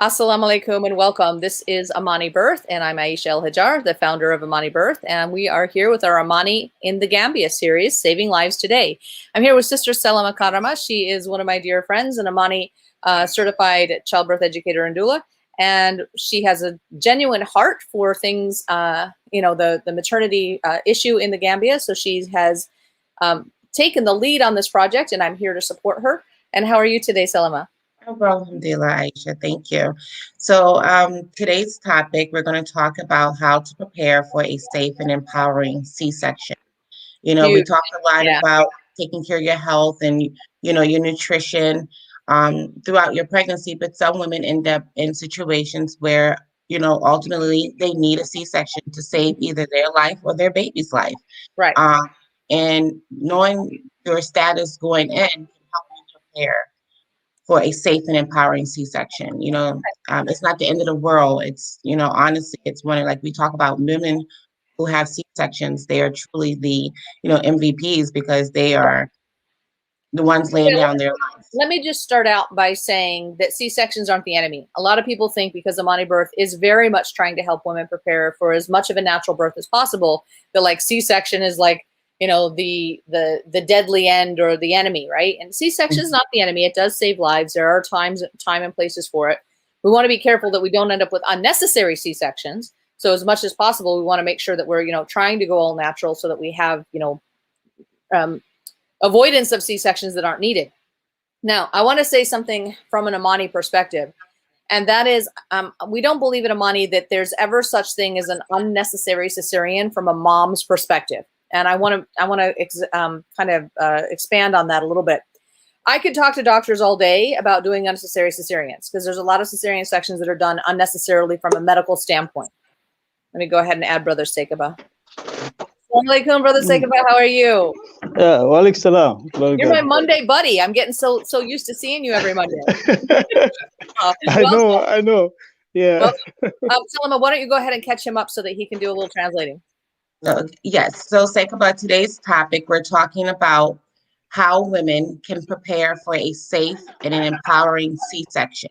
Assalamu alaikum and welcome. This is AMANI Birth, and I'm Aisha El-Hajar, the founder of AMANI Birth, and we are here with our AMANI in the Gambia series, Saving Lives Today. I'm here with Sister Selma Karama. She is one of my dear friends, an AMANI certified childbirth educator and doula, and she has a genuine heart for things, the maternity issue in the Gambia. So she has taken the lead on this project, and I'm here to support her. And how are you today, Selma? Alhamdulillah, Aisha, thank you. So today's topic, we're going to talk about how to prepare for a safe and empowering C-section. You know, we talked a lot about taking care of your health and, your nutrition throughout your pregnancy, but some women end up in situations where, ultimately they need a C-section to save either their life or their baby's life. Right. And knowing your status going in can help you prepare for a safe and empowering C-section. It's not the end of the world. It's, honestly, it's one of, like we talk about women who have C-sections, they are truly the, MVPs because they are the ones laying down their lives. Let me just start out by saying that C-sections aren't the enemy. A lot of people think because AMANI Birth is very much trying to help women prepare for as much of a natural birth as possible, that like C-section is like, the deadly end or the enemy, right? And C-section is not the enemy. It does save lives. There are time and places for it. We want to be careful that we don't end up with unnecessary C-sections. So as much as possible, we want to make sure that we're, trying to go all natural so that we have, avoidance of C-sections that aren't needed. Now, I want to say something from an AMANI perspective, and that is we don't believe at AMANI that there's ever such thing as an unnecessary cesarean from a mom's perspective. And I want to expand on that a little bit. I could talk to doctors all day about doing unnecessary cesareans because there's a lot of cesarean sections that are done unnecessarily from a medical standpoint. Let me go ahead and add Brother Sekaba. Assalamu alaikum, Brother Sekaba. How are you? Yeah, walaikum salam. You're my Monday buddy. I'm getting so used to seeing you every Monday. I know. Yeah. Salama, why don't you go ahead and catch him up so that he can do a little translating. Yes. So, about today's topic, we're talking about how women can prepare for a safe and an empowering C-section.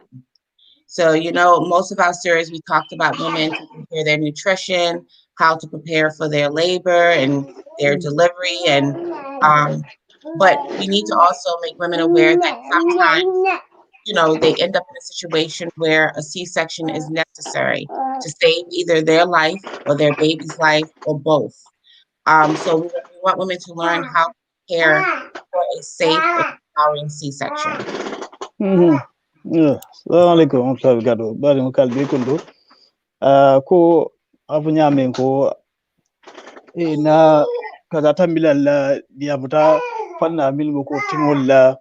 So, most of our series, we talked about women to prepare their nutrition, how to prepare for their labor and their delivery. But we need to also make women aware that sometimes, they end up in a situation where a C-section is necessary to save either their life or their baby's life or both. So we want women to learn how to prepare for a safe and empowering C-section. Assalamualaikum warahmatullahi bari mo kalbe kundo ko abunyame ko na kaza tambila la diabuta fanna milgo ko timolla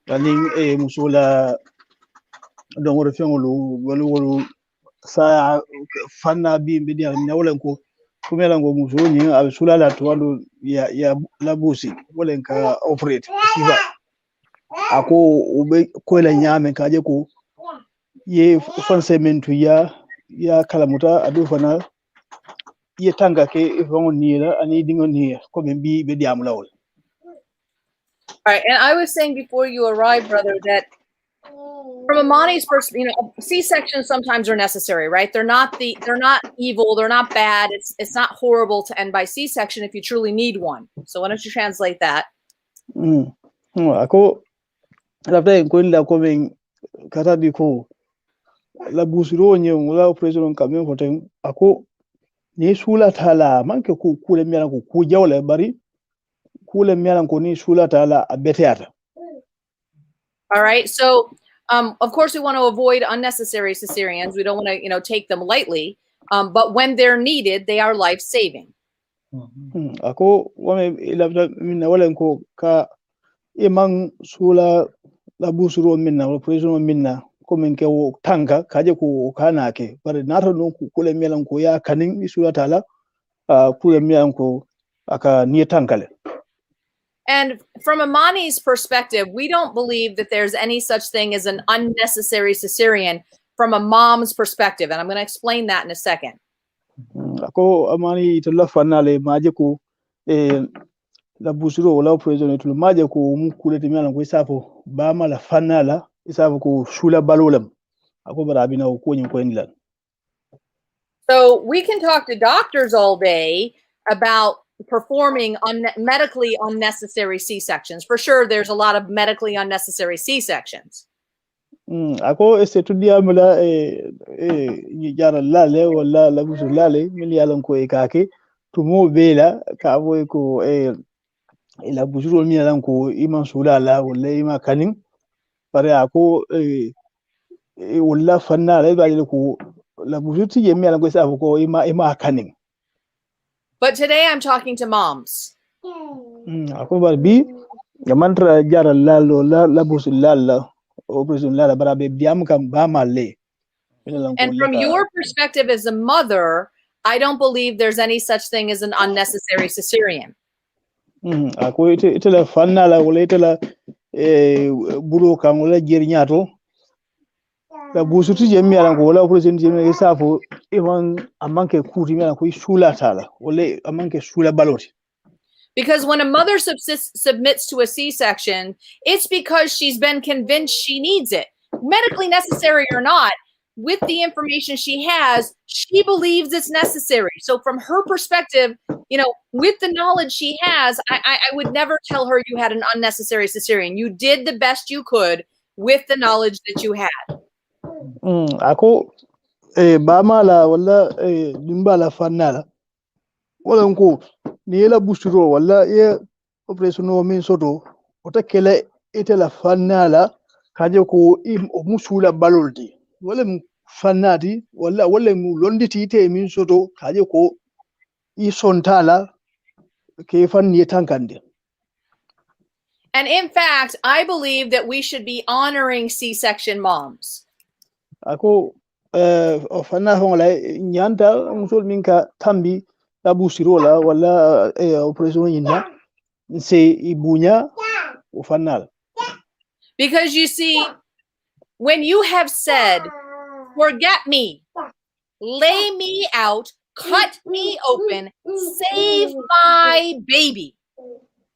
kanin musula don woro fengolu wolu sa fanna bi dia nawlen ko kumela ngo musuni absula la twalo ya labusi wolen ka operate siva ako ube ko la nyame kaje ko ye fansementu ya kalamuta adu fana ye tanga ke ifo nira ani dingo ni ko be diam lawol. All right, and I was saying before you arrived, brother, that from AMANI's perspective, C-sections sometimes are necessary, right? They're not evil, they're not bad. It's not horrible to end by C-section if you truly need one. So why don't you translate that? Ako lapta ko la ko men kata di ko la busiro nye la operation kamen foten ako ni sula tala manke ku kule miala ku jawle bari kule miala ko ni sula tala abeteata. All right, so of course we want to avoid unnecessary cesareans. We don't want to take them lightly, but when they're needed, they are life-saving. Ako wame ilabda minna wala ko ka imang sula la busuro minna operation minna komen ke o tanga kaje ko kana ke bare nato no kule miala ko ya kanin sula tala kule miala ko aka ni tankale. And from AMANI's perspective, we don't believe that there's any such thing as an unnecessary cesarean from a mom's perspective. And I'm going to explain that in a second. Ako AMANI to la fanale maje ko la busuro la operation to maje ko mu kule te miala ko isapo ba mala fanala isapo ko shula balolam ako barabi na ko nyin ko inlan. So we can talk to doctors all day about performing medically unnecessary C-sections. For sure, there's a lot of medically unnecessary C-sections. Ako estudia mula jara lale wala la busu lale mili alan ko ikake tumo bela ka boy ko ila busu mi alan ko iman sulala wala ima kanin pare ako wala fanna la ba ko la busu ti yemi alan ko sa ko ima kanin. But today I'm talking to moms. Ako bar bi gamantra jara lalo la busu lala. And from your perspective as a mother, I don't believe there's any such thing as an unnecessary cesarean. Ako itela fanna la wala itela buro kan wala jernyato la busuti jemi ala ko wala operation jemi safo even amanke kuti mi ala ko shula tala wala amanke shula baloti. Because when a mother submits to a C-section, it's because she's been convinced she needs it. Medically necessary or not, with the information she has, she believes it's necessary. So from her perspective, you know, with the knowledge she has, I would never tell her you had an unnecessary cesarean. You did the best you could with the knowledge that you had. Ako bamala wala dimbala fanala. Wala nko niela busuro wala ye operation o min soto otakele itela fanala kaje ko musula baloldi wala fanati wala mu londiti ite min soto kaje ko isontala ke fanni tankande. And in fact, I believe that we should be honoring C-section moms. Ako ofana honga nyanta musul minka tambi busirola wala operation yinna se ibunya ufanal. Because you see, when you have said, forget me, lay me out, cut me open, save my baby,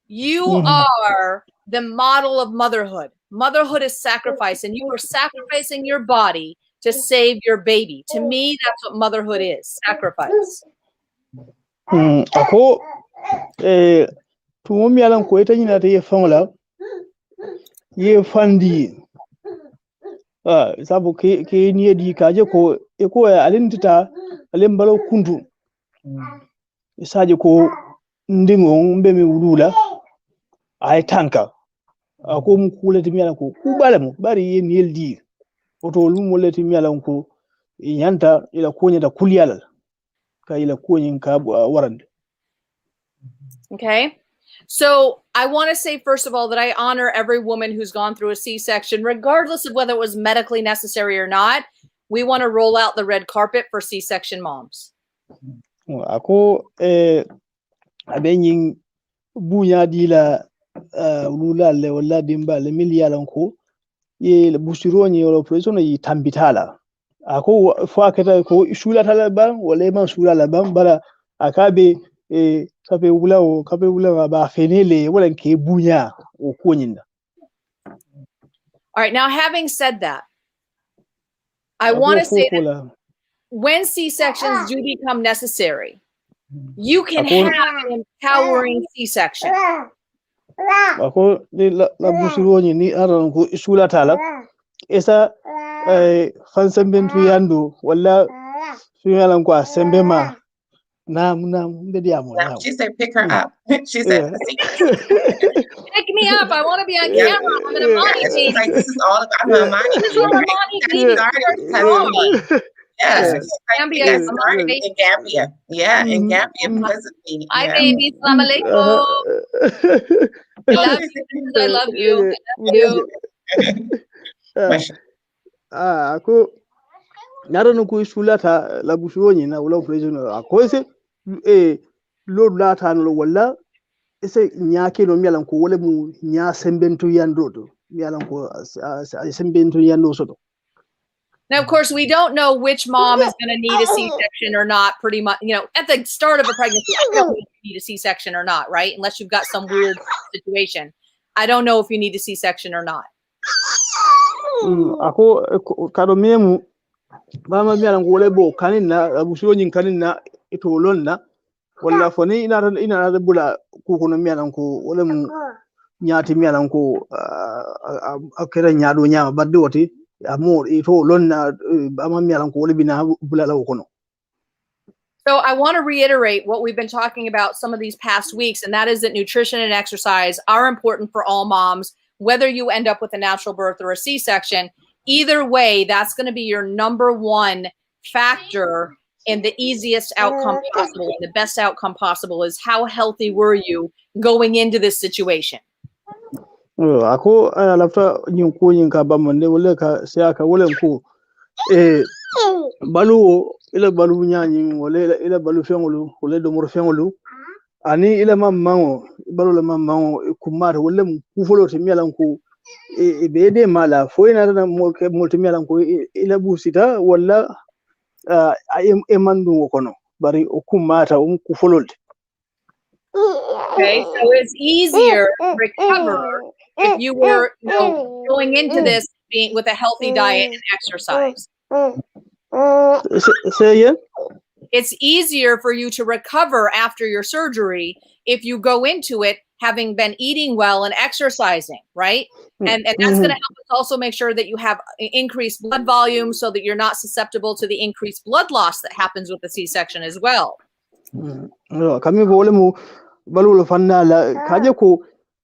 you are the model of motherhood. Motherhood is sacrifice, and you are sacrificing your body to save your baby. To me, that's what motherhood is, sacrifice. Ako tumomi alan ko ita nyina te fangola ye fandi sabu ke ni di kaje ko alintita alen balo kundu isaje ko ndingo mbemi wulula ay tanka ako mu kulati mi alan ko kubale mo bari ye ni eldi oto lum wolati mi alan ko yanta ila ko nyata kulyala. Okay, so I want to say, first of all, that I honor every woman who's gone through a C-section, regardless of whether it was medically necessary or not. We want to roll out the red carpet for C-section moms. Ako abenyin bunya dila lula le wala dimba le miliala ko ye busironi wala operation yi tambitala. Ako fuaketa ko shula talaba wala man shula laban bara akabe kabe wula ba fenele wala ke bunya o konyinda. All right, now having said that, I want to say that when C-sections do become necessary, you can have an empowering C-section. Ako la busironi ni aran ko shula tala esa fansembentu yandu wala suyalan kwa sembema na mbediamo. She said pick her up. She said pick me up. I want to be on camera. I'm an Amani baby. Like, this is all about Amani. This is what Amani baby. Yes, Gambia, in Gambia. Yeah, in Gambia because of me. Hi baby, salam alaikum. I love you. Ako naro ko sulata la bushoni na wala operation ako ese lord lata no wala ese nyake no mialan ko wala mu nya sembentu yandodo mialan ko sembentu yando soto. Now, of course, we don't know which mom is going to need a C-section or not. Pretty much, you know, at the start of a pregnancy, I don't know if you need a C-section or not, right? Unless you've got some weird situation. I don't know if you need a C-section or not. ako kado memu bama mi alan wole bo kanina abusulo nyin kanina ito lonna wala foni ina bula ku kono mi alan ko wala mu nyaati mi alan ko akere nyaado nyaama badde woti amor ito lonna bama mi alan ko wala bina bula law kono. So I want to reiterate what we've been talking about some of these past weeks, and that is that nutrition and exercise are important for all moms, whether you end up with a natural birth or a C-section. Either way, that's going to be your number one factor in the easiest outcome possible. And the best outcome possible is how healthy were you going into this situation? Ako alafta nyin ko nyin ka bamande wala ka siaka wala ko balu ila balu nyanyi wala ila balu fengulu wala do mor fengulu ani ila mammango balu la mammango kumar wala ku folo te mialan ko be de mala fo ina na mo ke multi mialan ko ila busita wala mandu kono bari o kumata ku folo. Okay, so it's easier to recover if you were, going into this being with a healthy diet and exercise. Say again? It's easier for you to recover after your surgery if you go into it having been eating well and exercising, right? And that's going to help us also make sure that you have increased blood volume so that you're not susceptible to the increased blood loss that happens with the C-section as well. Kami volemu balu fanna la kaje ko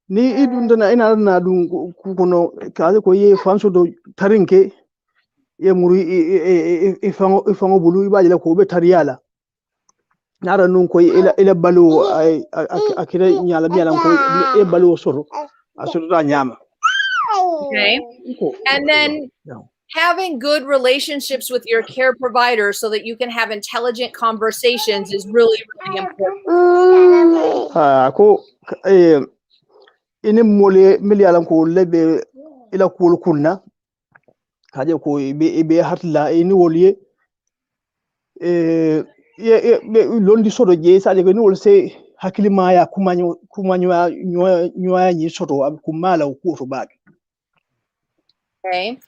ni idunda ina na dun kuno kaje ko ye fanso do tarinke ye muri ifango bulu ibaje la ko be tariyala nara nun ko ila balu akira nyala bialan ko e balu soro asuru da nyama. Okay, and then having good relationships with your care provider so that you can have intelligent conversations is really, really important. Ako ini mole milialan ko lebe ila kul kunna kaje ko be hatla ini woliye londi sodo je saje ko ni wol se hakili maya kumanyo nyoya ni soto kumala ko to bag. Okay.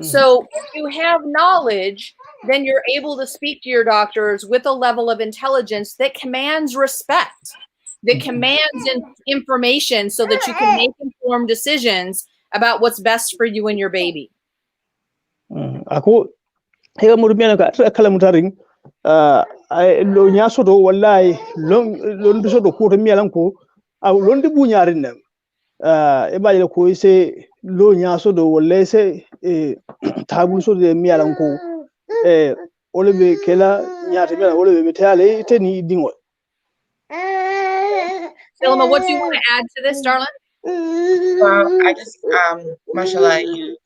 So if you have knowledge, then you're able to speak to your doctors with a level of intelligence that commands respect, that commands information so that you can make informed decisions about what's best for you and your baby. Ako hega murbiana ka kala mutaring lo nyaso do wallahi lon do do ko to mialan ko lon di bunyarin nam e baje ko se lo nyaso do wallahi se tabul so de mialan ko ole be kela nyaata mialan ole be tale teni dingol. Selma, what do you want to add to this, darling? Well, I just, mashallah,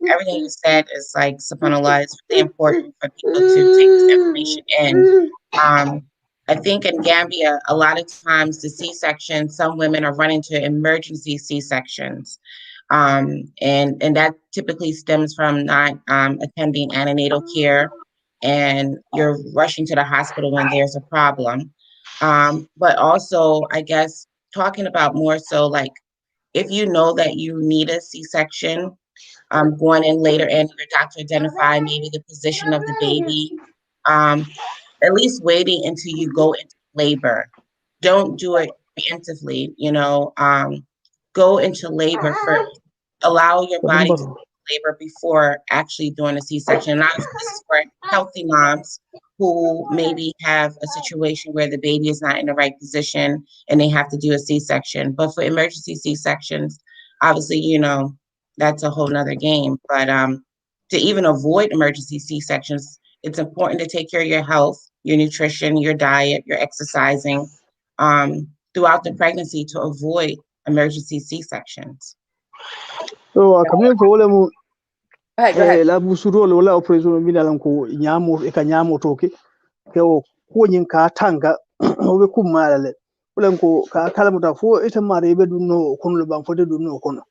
everything you said is like, subhanAllah, it's really important for people to take this information in. I think in Gambia, a lot of times the C-section, some women are running to emergency C-sections. And that typically stems from not attending antenatal care, and you're rushing to the hospital when there's a problem. But also, I guess, talking about more so like, if you know that you need a C-section, going in later and your doctor identify maybe the position of the baby, at least waiting until you go into labor. Don't do it preemptively, go into labor first. Allow your body to go into labor before actually doing a C-section. And this is for healthy moms who maybe have a situation where the baby is not in the right position and they have to do a C-section. But for emergency C-sections, obviously, that's a whole nother game. But to even avoid emergency C-sections, it's important to take care of your health, your nutrition, your diet, your exercising throughout the pregnancy to avoid emergency C-sections. So coming for all Go ahead. la busuro wala operation bilalan ko nyamo e ka nyamo toke ke o ko nyin ka tanga o be kumala le ulan ko ka kala muta fo ita mare be dunno kono le ban fote dunno kono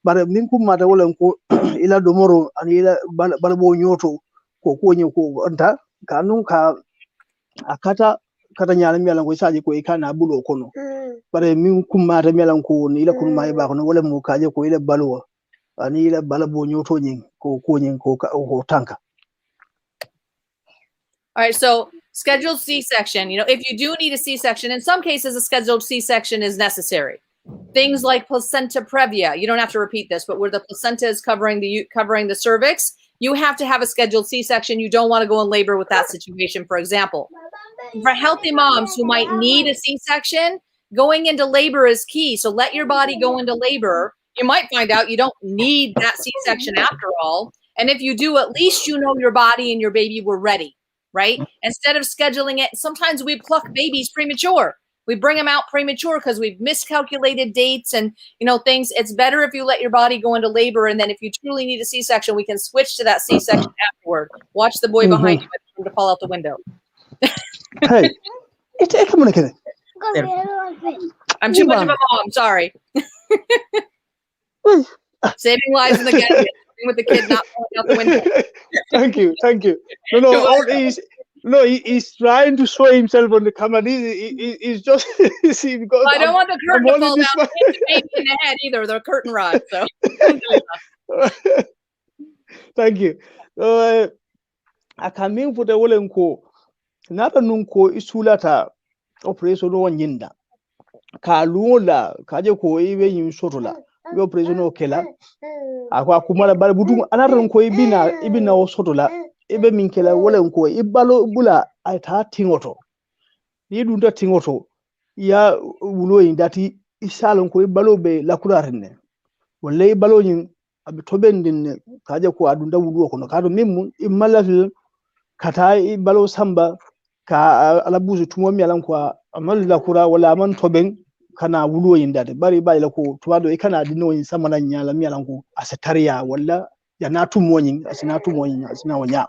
bare min kumata wala ko ila do moro an ila balbo nyoto ko nyi ko anta kanun ka akata kata nyala mi ko saji ko ikana bulo kono bare min kumata melan ko ni ila kun mai ba kono wala mo kaje ko ila balwa ani la bala bo nyoto nyin ko nyin ko tanka. All right, so scheduled C-section, if you do need a C-section, in some cases, a scheduled C-section is necessary. Things like placenta previa, you don't have to repeat this, but where the placenta is covering the cervix, you have to have a scheduled C-section. You don't want to go in labor with that situation, for example. For healthy moms who might need a C-section, going into labor is key. So let your body go into labor. You might find out you don't need that C-section after all. And if you do, at least you know your body and your baby were ready. Right? Instead of scheduling it, sometimes we pluck babies premature. We bring them out premature because we've miscalculated dates and things. It's better if you let your body go into labor, and then if you truly need a C-section, we can switch to that C-section afterward. Watch the boy behind you waiting to fall out the window. Hey, come on, kid. I'm too much of a mom. Sorry. Saving lives in the Gambia. With the kid not falling out the window. Thank you. No, he's trying to show himself on the camera. He's just see because I don't want the curtain to fall down the baby in the head either. The curtain rod. So thank you. I can mean for the Wolenko. Nata nunko isulata operation on yinda. Kalula kaje ko ibe yin sotola. We operation okela. Akwa kumala bale butu anata nko ibina osotola. Ibe minkela Wolenko ibalo bula aita tingoto. Ni dunda tingoto ya ulo indati isalo ko ibalo be lakurarne. Wale ibalo yin abitobendin kaje ko adunda wulu ko no kado mimu imala kata ibalo samba ka alabuzu tumo mi alan kwa amal la kura wala man toben kana wulo yindade bari ba ila ko tuwado e kana dino yin sama nan nyala mi alan ko asatariya wala ya na tumo yin asina tumo yin asina wanya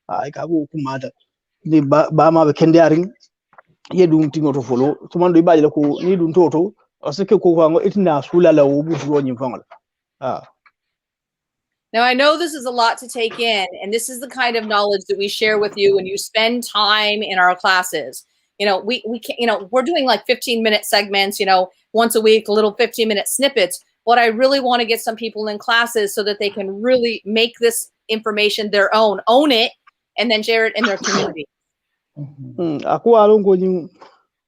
ay ka go kuma da ni ba ma be kende arin yedum tingoto folo tumando ba ila ko ni dum toto asake ko ko itina sula la wo butu yin fangal Now, I know this is a lot to take in, and this is the kind of knowledge that we share with you when you spend time in our classes. We can, we're doing like 15-minute segments, once a week, little 15-minute snippets. But I really want to get some people in classes so that they can really make this information their own, own it, and then share it in their community. Aku alongo nyi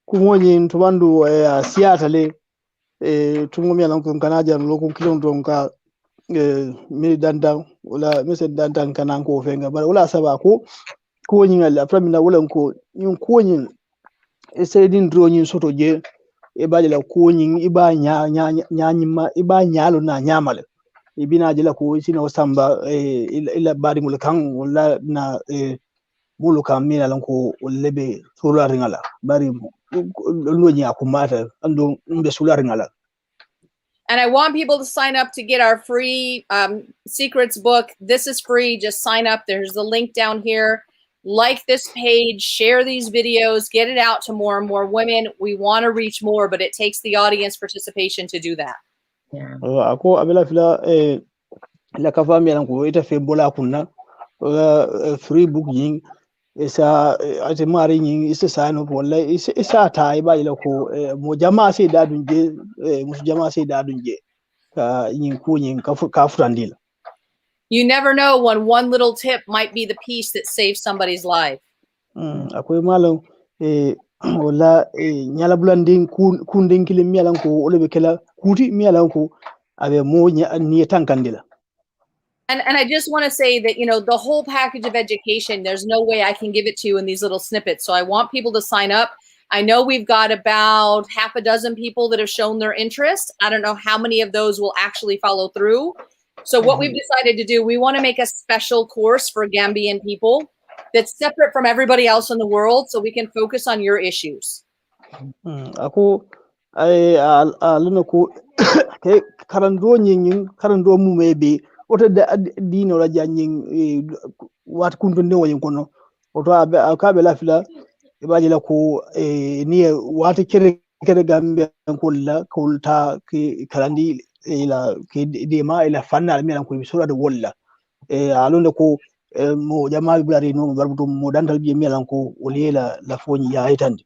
kumonyi ntubandu siatale tungomya lanko kanaja loko kilondo nka mi dandan wala mi se dandan kanan ko fenga bara wala saba ko nyin ala pramina wala ko nyin ko nyin e sedin dro nyin soto je e baje la ko nyin iba nyima iba nyalo na nyamale ibina je la ko sino samba ila bari mul kan wala na mulu kan mi lan ko lebe sura ringala bari lo nya kumata ando mbe sura ringala. And I want people to sign up to get our free secrets book. This is free. Just sign up. There's the link down here. Like this page, share these videos, get it out to more and more women. We want to reach more, but it takes the audience participation to do that. Yeah. Ako abela fila la kafa mi lanko ita fe bola kunna free book yin isa ate mari yin isa sano wala isa ta iba ila ko mo jama sai da dunje musu jama sai da dunje ka yin ko yin ka furandila. You never know when one little tip might be the piece that saves somebody's life. Akwai malam wala nyala bulandin kundin kilim mialan ko ole be kala kuti mialan ko abe mo ni tankandila. And I just want to say that, the whole package of education, there's no way I can give it to you in these little snippets. So I want people to sign up. I know we've got about half a dozen people that have shown their interest. I don't know how many of those will actually follow through. So what we've decided to do, we want to make a special course for Gambian people that's separate from everybody else in the world so we can focus on your issues. Ako ay aluna ko ke karando nyin karando mu maybe oto dino la janyin wat kunto ne woyin kono oto akabe la fila ibaje la ko ni wat kere Gambia ko la ko ta ki karandi ila ke de ma ila fanna mi lan ko sura de walla alonde ko mo jamal bulari no barbuto mo dandal bi mi lan ko wala la foni ya hitande.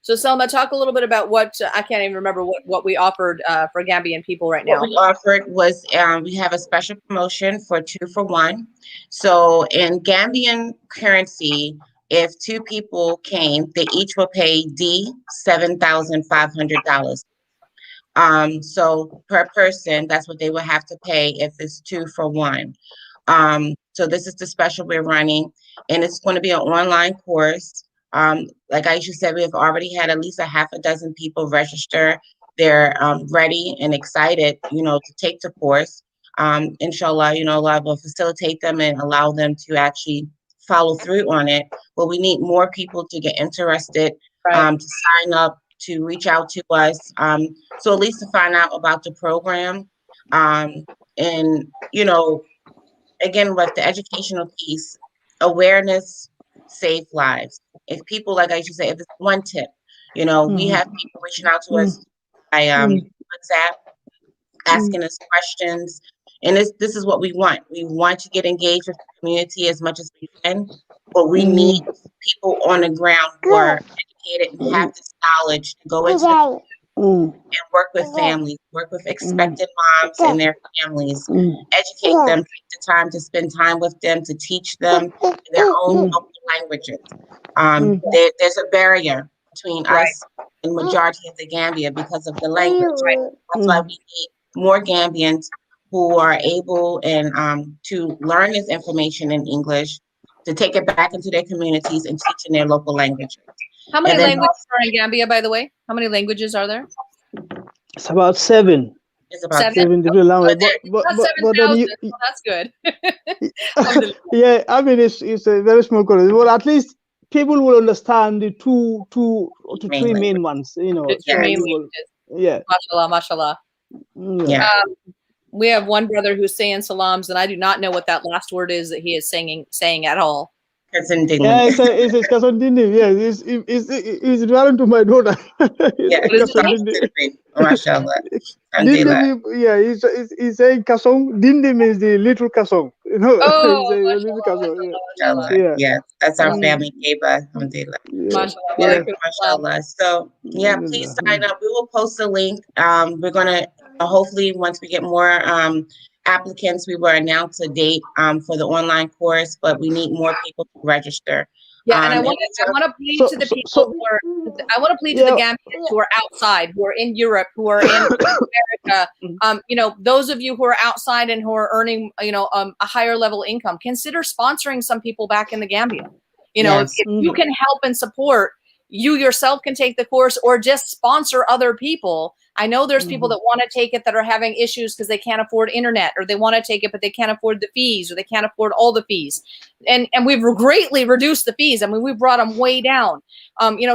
So Selma, talk a little bit about what I can't even remember what we offered for Gambian people right now. What we offered was we have a special promotion for 2 for 1. So in Gambian currency, if 2 people came, they each will pay $7,500. So per person, that's what they would have to pay if it's 2 for 1. So this is the special we're running, and it's going to be an online course. Like Aisha said, we have already had at least a half a dozen people register. They're ready and excited, to take the course. Inshallah, Allah will facilitate them and allow them to actually follow through on it. But we need more people to get interested, to sign up, to reach out to us. So at least to find out about the program. And, again, with the educational piece, awareness save lives. If people, like I used to say, if it's one tip, we have people reaching out to us by WhatsApp, asking us questions. And this is what we want. We want to get engaged with the community as much as we can, but we need people on the ground who are educated and have this knowledge to go into the and work with families, work with expectant moms and their families, educate them, take the time to spend time with them, to teach them in their own local languages. There's a barrier between us and majority of the Gambia because of the language. That's why we need more Gambians who are able and to learn this information in English, to take it back into their communities and teach in their local languages. How many languages are in Gambia, by the way? How many languages are there? It's about 7. It's about 7 different languages. But then that's good. Yeah, I mean, it's a very small country. Well, at least people will understand the two to three main ones. The two main languages. Yeah. Mashallah, mashallah. Yeah. We have one brother who's saying salams, and I do not know what that last word is that he is saying at all. It's in Dindi. Yeah, it's Kasondindi. Yeah, it's related to my daughter. Yeah, it's Mashallah. Dindi, yeah, he's saying Kasong. Dindi means the little Kasong. Oh, little Kasong. Yeah, that's our family Keba. Alhamdulillah. Mashallah. So please sign up. We will post the link. We're gonna hopefully once we get more applicants, we will announce a date for the online course, but we need more people to register. Yeah, and I want to plead to the people who are. I want to plead to the Gambians who are outside, who are in Europe, who are in America. Those of you who are outside and who are earning, a higher level income, consider sponsoring some people back in the Gambia. If you can help and support, you yourself can take the course or just sponsor other people. I know there's people that want to take it that are having issues because they can't afford internet, or they want to take it but they can't afford the fees, or they can't afford all the fees. And we've greatly reduced the fees. I mean, we brought them way down.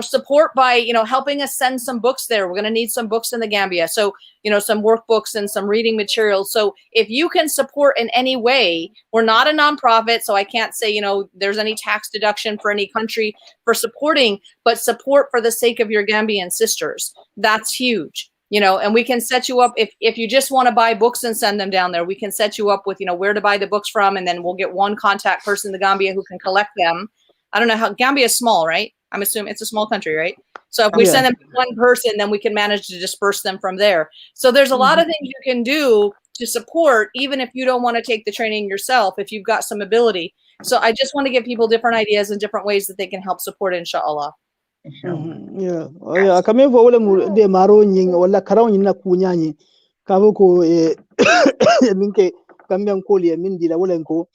Support by, helping us send some books there. We're going to need some books in the Gambia. So, some workbooks and some reading materials. So if you can support in any way, we're not a nonprofit, so I can't say, there's any tax deduction for any country for supporting, but support for the sake of your Gambian sisters. That's huge. And we can set you up if you just want to buy books and send them down there. We can set you up with, where to buy the books from, and then we'll get one contact person in the Gambia who can collect them. I don't know how Gambia is small, right? I'm assuming it's a small country, right? So if we send them to one person, then we can manage to disperse them from there. So there's a lot of things you can do to support, even if you don't want to take the training yourself, if you've got some ability. So I just want to give people different ideas and different ways that they can help support, inshallah. Kami vo wala mu de maro nying wala karaw nyina kunyanyi kabo ko minke Gambian ko le min dila wala ko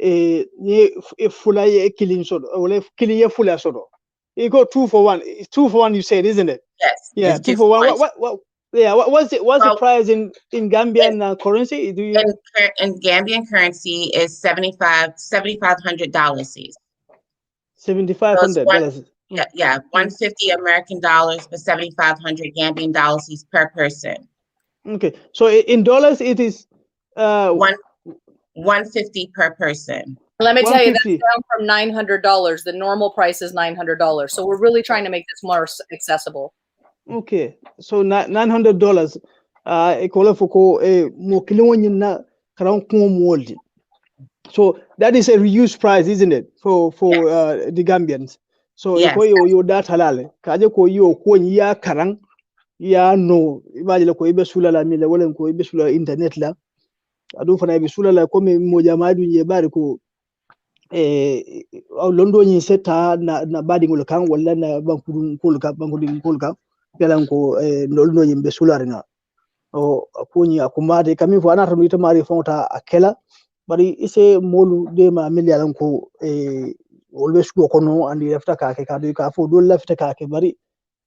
ni fula ye killing sodo wala killing ye fula sodo. You go 2 for 1. 2 for 1 you said, isn't it? Yes. Yeah, 2 for 1. What what's the price in Gambian currency? Do you in Gambian currency is $7,500. $7,500. Yeah, 150 American dollars, but 7,500 Gambian dollars per person. Okay, so in dollars it is 150 per person. Let me tell you, that's down from $900. The normal price is $900. So we're really trying to make this more accessible. Okay, so $900. So that is a reduced price, isn't it, for the Gambians? So Yes. ko yo data lale kaje ko yo ko ya karang ya no ibaje ko ibe sula la mi le wala ko ibe sula internet la adu fana ibe sula la ko me mo jamadu je bari ko londo ni seta na badi ngol kan wala na bankudun kol ka pelan ko londo ni be sula ringa o kuni akumade kami fo anata ita mari fonta akela bari ise molu de ma miliyalan ko always go kono andi lafta ka ke kadu ka fo dol lafta ka ke bari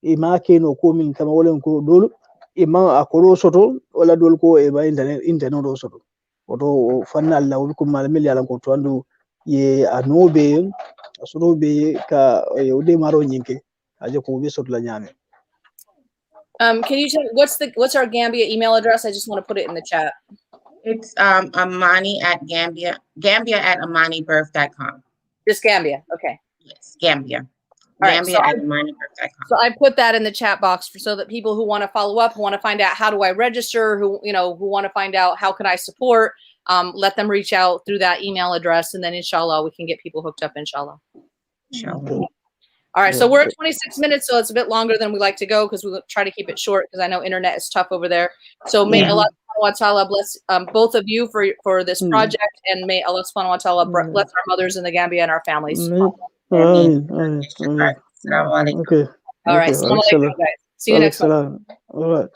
e ma ke no ko min kama wala ko dol e ma akoro soto wala dol ko e ba internet do soto oto fanna Allah ko mal miliyalan ko to andu ye anobe asurobe ka de maro nyinke aje ko be soto la nyame. Can you tell what's our Gambia email address? I just want to put it in the chat. It's Amani at Gambia at AMANIBirth.com. Just Gambia. Okay. Yes, Gambia. All Gambia right, at AMANIBirth.com. So I put that in the chat box so that people who want to follow up, who want to find out how do I register, who want to find out how can I support, let them reach out through that email address, and then inshallah we can get people hooked up. Inshallah. Inshallah. All right, so we're at 26 minutes, so it's a bit longer than we like to go because we try to keep it short because I know internet is tough over there. So may Allah subhanahu wa ta'ala bless both of you for this project, and may Allah subhanahu wa ta'ala bless our mothers in the Gambia and our families. Ameen. Okay. All right, assalamu alaikum, guys. See you next one. All right.